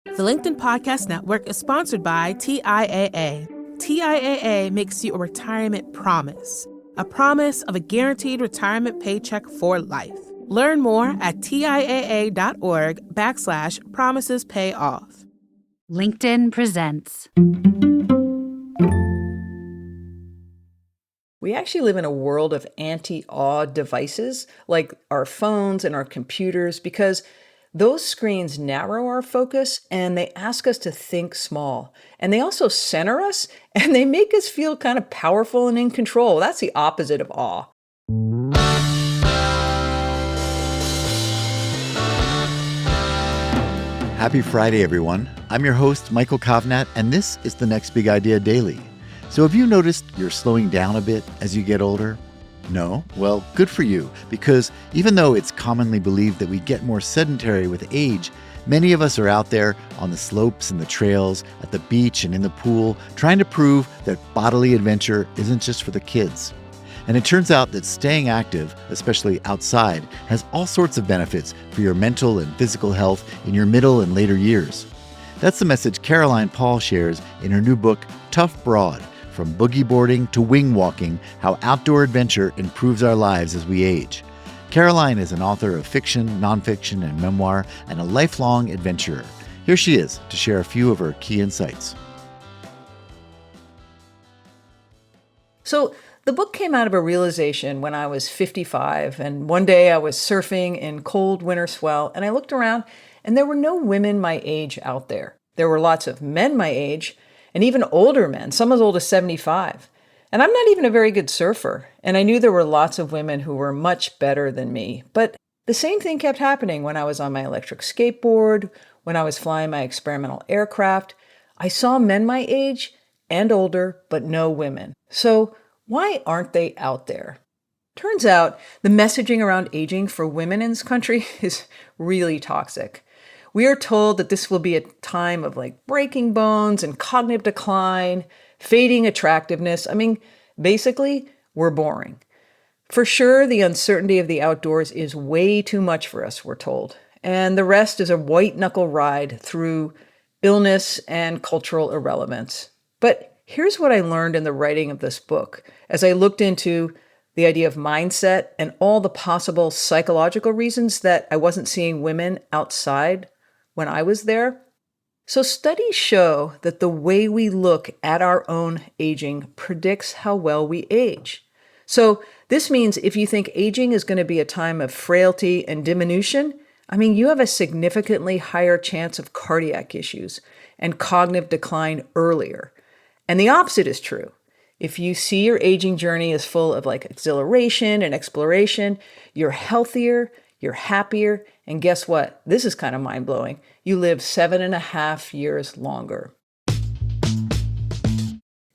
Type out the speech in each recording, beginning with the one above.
The LinkedIn Podcast Network is sponsored by TIAA. TIAA makes you a retirement promise, a promise of a guaranteed retirement paycheck for life. Learn more at TIAA.org/promises pay off. LinkedIn presents. We actually live in a world of anti-awe devices like our phones and our computers because those screens narrow our focus and they ask us to think small. And they also center us and they make us feel kind of powerful and in control. That's the opposite of awe. Happy Friday, everyone. I'm your host, Michael Kovnat, and this is the Next Big Idea Daily. So have you noticed you're slowing down a bit as you get older? No? Well, good for you, because even though it's commonly believed that we get more sedentary with age, many of us are out there on the slopes and the trails, at the beach and in the pool, trying to prove that bodily adventure isn't just for the kids. And it turns out that staying active, especially outside, has all sorts of benefits for your mental and physical health in your middle and later years. That's the message Caroline Paul shares in her new book, Tough Broad, From Boogie Boarding to Wing Walking, How Outdoor Adventure Improves Our Lives as We Age. Caroline is an author of fiction, nonfiction, and memoir, and a lifelong adventurer. Here she is to share a few of her key insights. So the book came out of a realization when I was 55, and one day I was surfing in cold winter swell, and I looked around, and there were no women my age out there. There were lots of men my age, and even older men, some as old as 75. And I'm not even a very good surfer, and I knew there were lots of women who were much better than me. But the same thing kept happening when I was on my electric skateboard, when I was flying my experimental aircraft. I saw men my age and older, but no women. So why aren't they out there? Turns out the messaging around aging for women in this country is really toxic. We are told that this will be a time of breaking bones and cognitive decline, fading attractiveness. I mean, basically, we're boring. For sure, the uncertainty of the outdoors is way too much for us, we're told. And the rest is a white-knuckle ride through illness and cultural irrelevance. But here's what I learned in the writing of this book as I looked into the idea of mindset and all the possible psychological reasons that I wasn't seeing women outside when I was there. So studies show that the way we look at our own aging predicts how well we age. So this means if you think aging is going to be a time of frailty and diminution, you have a significantly higher chance of cardiac issues and cognitive decline earlier. And the opposite is true. If you see your aging journey as full of exhilaration and exploration, you're healthier, you're happier, and guess what? This is kind of mind-blowing. You live 7.5 years longer.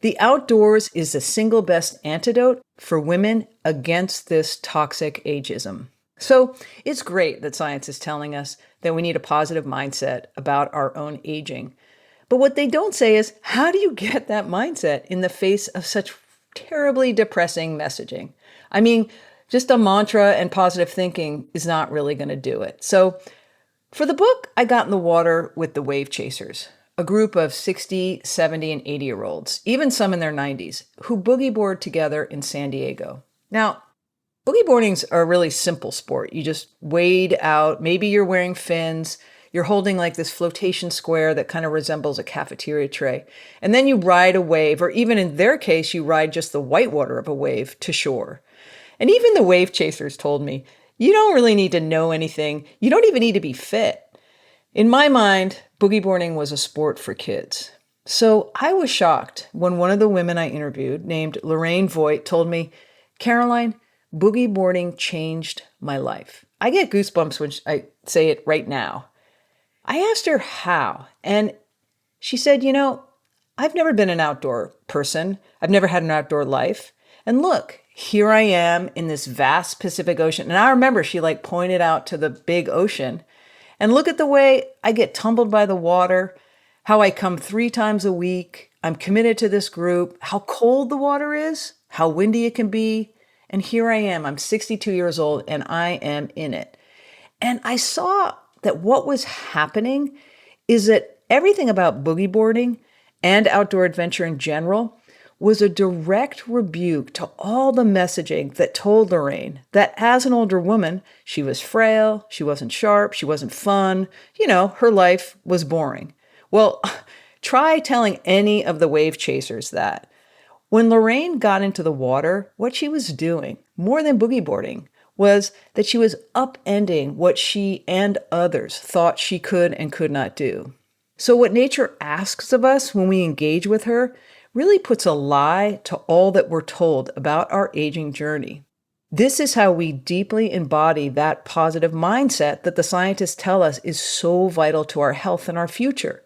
The outdoors is the single best antidote for women against this toxic ageism. So it's great that science is telling us that we need a positive mindset about our own aging. But what they don't say is, how do you get that mindset in the face of such terribly depressing messaging? Just a mantra and positive thinking is not really going to do it. So for the book, I got in the water with the Wave Chasers, a group of 60, 70, and 80-year-olds, even some in their 90s, who boogie board together in San Diego. Now, boogie boarding's a really simple sport. You just wade out, maybe you're wearing fins, you're holding this flotation square that kind of resembles a cafeteria tray. And then you ride a wave, or even in their case, you ride just the whitewater of a wave to shore. And even the Wave Chasers told me, you don't really need to know anything. You don't even need to be fit. In my mind, boogie boarding was a sport for kids. So I was shocked when one of the women I interviewed, named Lorraine Voigt, told me, Caroline, boogie boarding changed my life. I get goosebumps when I say it right now. I asked her how, and she said, I've never been an outdoor person. I've never had an outdoor life. And look, here I am in this vast Pacific Ocean. And I remember she pointed out to the big ocean. And look at the way I get tumbled by the water, how I come 3 times a week. I'm committed to this group, how cold the water is, how windy it can be. And here I am, I'm 62 years old and I am in it. And I saw that what was happening is that everything about boogie boarding and outdoor adventure in general was a direct rebuke to all the messaging that told Lorraine that as an older woman, she was frail, she wasn't sharp, she wasn't fun, her life was boring. Well, try telling any of the wave chasers that. When Lorraine got into the water, what she was doing, more than boogie boarding, was that she was upending what she and others thought she could and could not do. So what nature asks of us when we engage with her really puts a lie to all that we're told about our aging journey. This is how we deeply embody that positive mindset that the scientists tell us is so vital to our health and our future,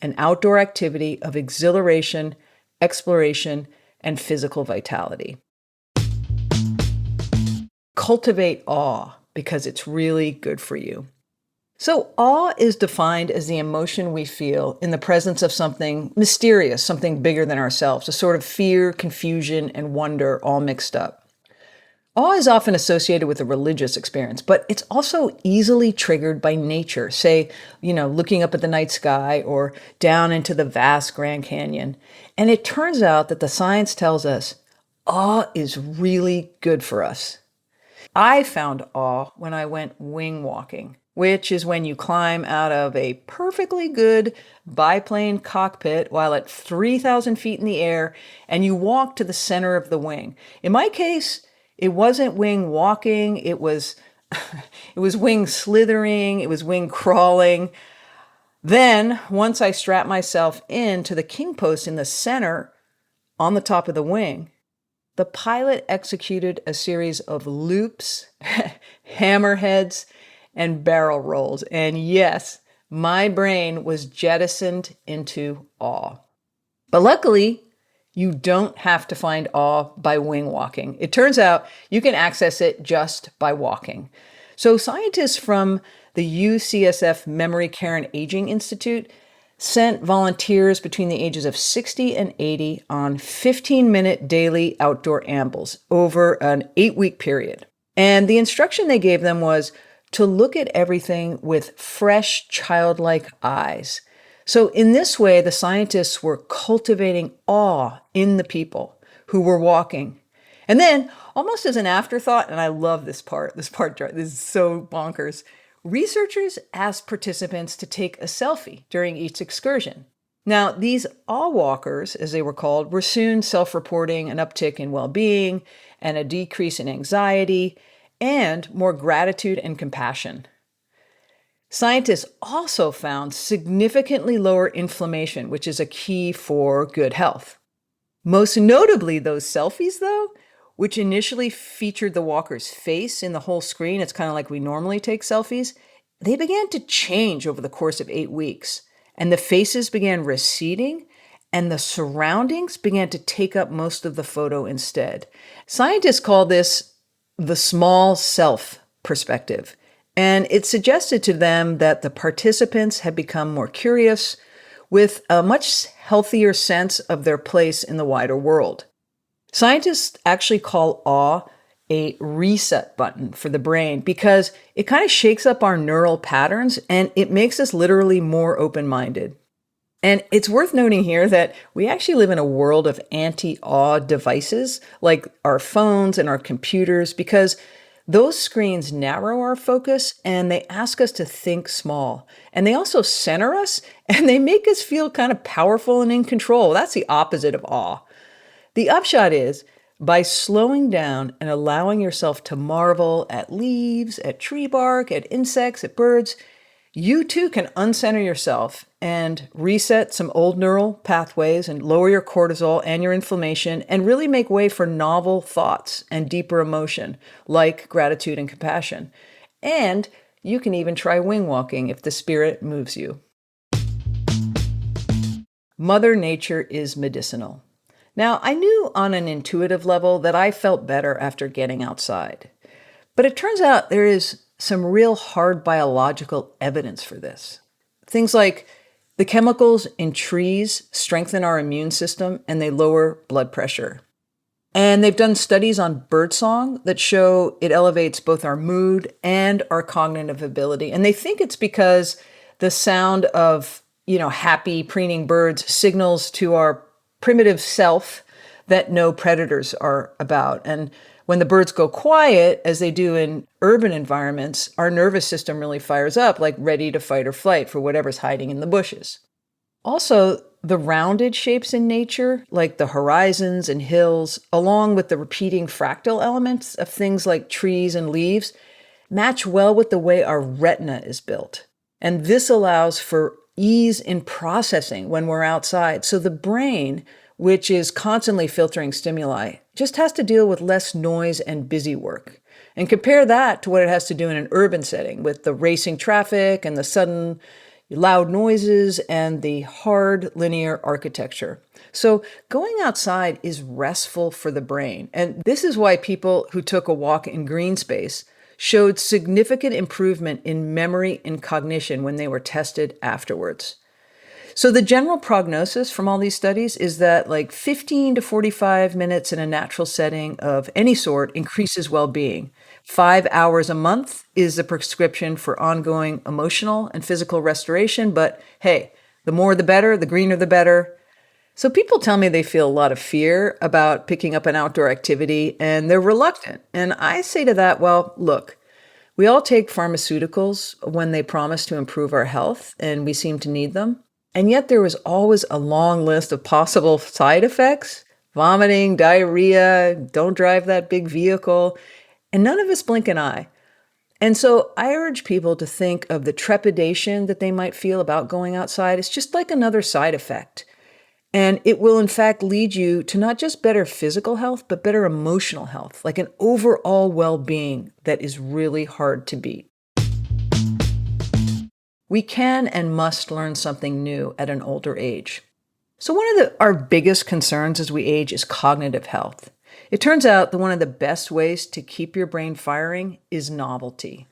an outdoor activity of exhilaration, exploration, and physical vitality. Cultivate awe because it's really good for you. So awe is defined as the emotion we feel in the presence of something mysterious, something bigger than ourselves, a sort of fear, confusion, and wonder all mixed up. Awe is often associated with a religious experience, but it's also easily triggered by nature, say, looking up at the night sky or down into the vast Grand Canyon. And it turns out that the science tells us awe is really good for us. I found awe when I went wing walking, which is when you climb out of a perfectly good biplane cockpit while at 3,000 feet in the air, and you walk to the center of the wing. In my case, it wasn't wing walking, it was wing slithering, it was wing crawling. Then, once I strapped myself into the king post in the center on the top of the wing, the pilot executed a series of loops, hammerheads, and barrel rolls. And yes, my brain was jettisoned into awe. But luckily, you don't have to find awe by wing walking. It turns out you can access it just by walking. So scientists from the UCSF Memory Care and Aging Institute sent volunteers between the ages of 60 and 80 on 15-minute daily outdoor ambles over an 8-week period. And the instruction they gave them was to look at everything with fresh, childlike eyes. So in this way, the scientists were cultivating awe in the people who were walking. And then, almost as an afterthought, and I love this part, this is so bonkers, researchers asked participants to take a selfie during each excursion. Now, these awe walkers, as they were called, were soon self-reporting an uptick in well-being and a decrease in anxiety and more gratitude and compassion. Scientists also found significantly lower inflammation, which is a key for good health. Most notably, those selfies, though, which initially featured the walker's face in the whole screen, it's kind of like we normally take selfies, they began to change over the course of 8 weeks. And the faces began receding, and the surroundings began to take up most of the photo instead. Scientists call this the small self perspective. And it suggested to them that the participants had become more curious with a much healthier sense of their place in the wider world. Scientists actually call awe a reset button for the brain because it kind of shakes up our neural patterns and it makes us literally more open-minded. And it's worth noting here that we actually live in a world of anti-awe devices like our phones and our computers because those screens narrow our focus and they ask us to think small. And they also center us and they make us feel kind of powerful and in control. That's the opposite of awe. The upshot is, by slowing down and allowing yourself to marvel at leaves, at tree bark, at insects, at birds, you too can uncenter yourself and reset some old neural pathways and lower your cortisol and your inflammation and really make way for novel thoughts and deeper emotion like gratitude and compassion. And you can even try wing walking if the spirit moves you. Mother Nature is medicinal. Now, I knew on an intuitive level that I felt better after getting outside. But it turns out there is some real hard biological evidence for this. Things like the chemicals in trees strengthen our immune system and they lower blood pressure. And they've done studies on birdsong that show it elevates both our mood and our cognitive ability. And they think it's because the sound of happy preening birds signals to our primitive self that no predators are about. And when the birds go quiet, as they do in urban environments, our nervous system really fires up, like ready to fight or flight for whatever's hiding in the bushes. Also, the rounded shapes in nature, like the horizons and hills, along with the repeating fractal elements of things like trees and leaves, match well with the way our retina is built. And this allows for ease in processing when we're outside. So the brain, which is constantly filtering stimuli, just has to deal with less noise and busy work. And compare that to what it has to do in an urban setting with the racing traffic and the sudden loud noises and the hard linear architecture. So going outside is restful for the brain. And this is why people who took a walk in green space showed significant improvement in memory and cognition when they were tested afterwards. So the general prognosis from all these studies is that like 15 to 45 minutes in a natural setting of any sort increases well-being. 5 hours a month is the prescription for ongoing emotional and physical restoration. But hey, the more the better, the greener the better. So people tell me they feel a lot of fear about picking up an outdoor activity and they're reluctant. And I say to that, well, look, we all take pharmaceuticals when they promise to improve our health and we seem to need them. And yet there was always a long list of possible side effects: vomiting, diarrhea, don't drive that big vehicle, and none of us blink an eye. And so I urge people to think of the trepidation that they might feel about going outside as just like another side effect. And it will in fact lead you to not just better physical health, but better emotional health, like an overall well-being that is really hard to beat. We can and must learn something new at an older age. So one of our biggest concerns as we age is cognitive health. It turns out that one of the best ways to keep your brain firing is novelty.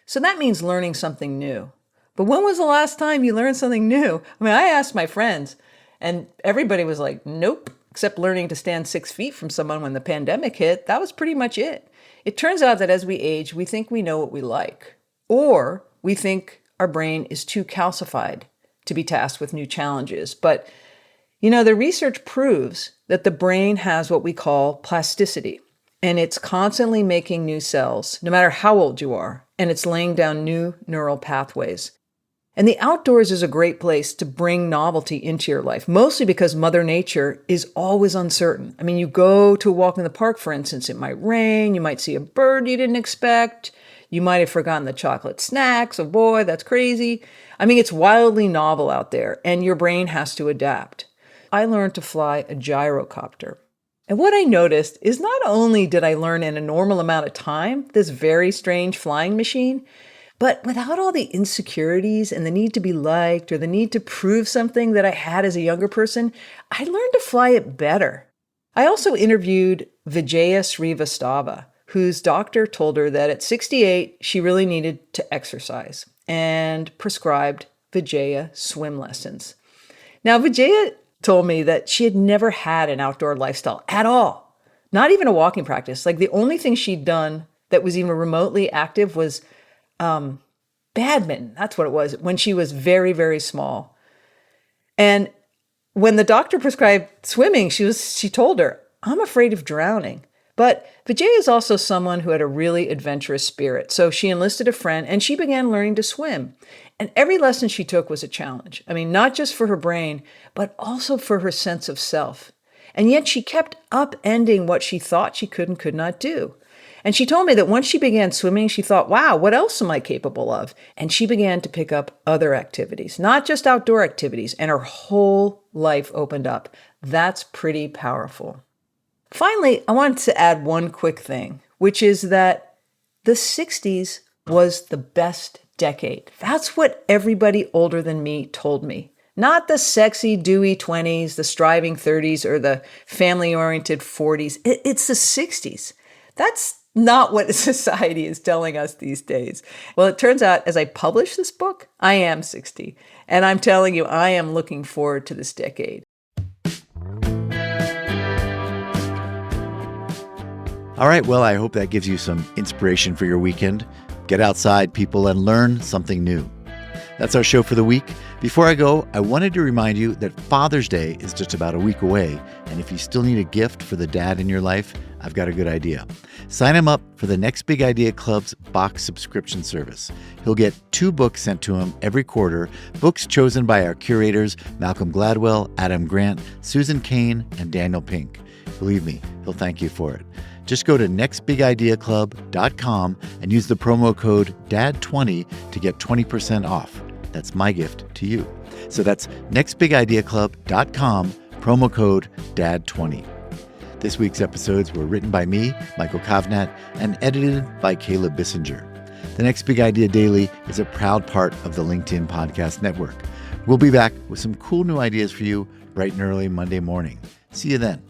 So that means learning something new. But when was the last time you learned something new? I asked my friends, and everybody was like, nope, except learning to stand 6 feet from someone when the pandemic hit. That was pretty much it. It turns out that as we age, we think we know what we like, or we think our brain is too calcified to be tasked with new challenges. But, the research proves that the brain has what we call plasticity, and it's constantly making new cells, no matter how old you are, and it's laying down new neural pathways. And the outdoors is a great place to bring novelty into your life, mostly because Mother Nature is always uncertain. You go to a walk in the park, for instance, it might rain, you might see a bird you didn't expect, you might have forgotten the chocolate snacks. Oh boy, that's crazy. It's wildly novel out there, and your brain has to adapt. I learned to fly a gyrocopter. And what I noticed is not only did I learn in a normal amount of time this very strange flying machine, but without all the insecurities and the need to be liked or the need to prove something that I had as a younger person, I learned to fly it better. I also interviewed Vijaya Srivastava, whose doctor told her that at 68, she really needed to exercise and prescribed Vijaya swim lessons. Now, Vijaya told me that she had never had an outdoor lifestyle at all, not even a walking practice. Like the only thing she'd done that was even remotely active was badminton. That's what it was when she was very, very small. And when the doctor prescribed swimming, she told her, I'm afraid of drowning. But Vijaya is also someone who had a really adventurous spirit. So she enlisted a friend and she began learning to swim. And every lesson she took was a challenge. Not just for her brain, but also for her sense of self. And yet she kept upending what she thought she could and could not do. And she told me that once she began swimming, she thought, wow, what else am I capable of? And she began to pick up other activities, not just outdoor activities, and her whole life opened up. That's pretty powerful. Finally, I wanted to add one quick thing, which is that the 60s was the best decade. That's what everybody older than me told me. Not the sexy, dewy 20s, the striving 30s, or the family-oriented 40s. It's the 60s. That's not what society is telling us these days. Well, it turns out as I publish this book, I am 60. And I'm telling you, I am looking forward to this decade. All right, well, I hope that gives you some inspiration for your weekend. Get outside, people, and learn something new. That's our show for the week. Before I go, I wanted to remind you that Father's Day is just about a week away, and if you still need a gift for the dad in your life, I've got a good idea. Sign him up for the Next Big Idea Club's box subscription service. He'll get 2 books sent to him every quarter, books chosen by our curators, Malcolm Gladwell, Adam Grant, Susan Cain, and Daniel Pink. Believe me, he'll thank you for it. Just go to nextbigideaclub.com and use the promo code DAD20 to get 20% off. That's my gift to you. So that's nextbigideaclub.com, promo code DAD20. This week's episodes were written by me, Michael Kovnat, and edited by Caleb Bissinger. The Next Big Idea Daily is a proud part of the LinkedIn Podcast Network. We'll be back with some cool new ideas for you bright and early Monday morning. See you then.